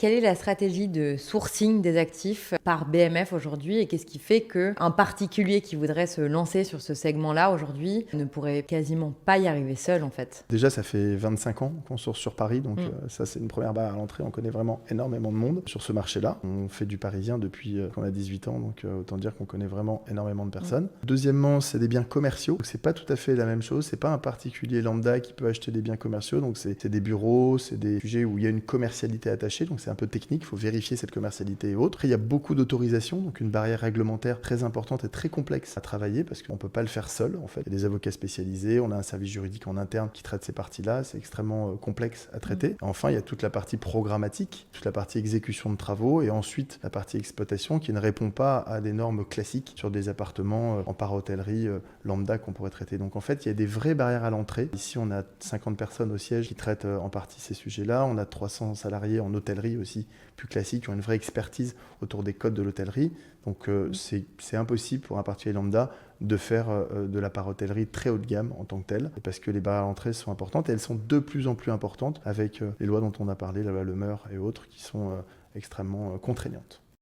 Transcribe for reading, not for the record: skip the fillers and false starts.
Quelle est la stratégie de sourcing des actifs par BMF aujourd'hui et qu'est-ce qui fait qu'un particulier qui voudrait se lancer sur ce segment-là aujourd'hui ne pourrait quasiment pas y arriver seul en fait? Déjà, ça fait 25 ans qu'on source sur Paris, donc ça c'est une première barre à l'entrée. On connaît vraiment énormément de monde sur ce marché-là. On fait du parisien depuis qu'on a 18 ans, donc autant dire qu'on connaît vraiment énormément de personnes. Deuxièmement, c'est des biens commerciaux, donc c'est pas tout à fait la même chose. C'est pas un particulier lambda qui peut acheter des biens commerciaux, donc c'est des bureaux, c'est des sujets où il y a une commercialité attachée, donc c'est un peu technique, il faut vérifier cette commercialité et autres. Après, il y a beaucoup d'autorisations, donc une barrière réglementaire très importante et très complexe à travailler parce qu'on ne peut pas le faire seul en fait. Il y a des avocats spécialisés, on a un service juridique en interne qui traite ces parties-là, c'est extrêmement complexe à traiter. Enfin, il y a toute la partie programmatique, toute la partie exécution de travaux et ensuite la partie exploitation qui ne répond pas à des normes classiques sur des appartements en para-hôtellerie lambda qu'on pourrait traiter. Donc en fait, il y a des vraies barrières à l'entrée. Ici, on a 50 personnes au siège qui traitent en partie ces sujets-là. On a 300 salariés en hôtellerie aussi, plus classiques, qui ont une vraie expertise autour des codes de l'hôtellerie. Donc c'est impossible pour un particulier lambda de faire de la para-hôtellerie très haut de gamme en tant que telle, parce que les barrières à l'entrée sont importantes et elles sont de plus en plus importantes avec les lois dont on a parlé, la loi Le Meur et autres, qui sont extrêmement contraignantes.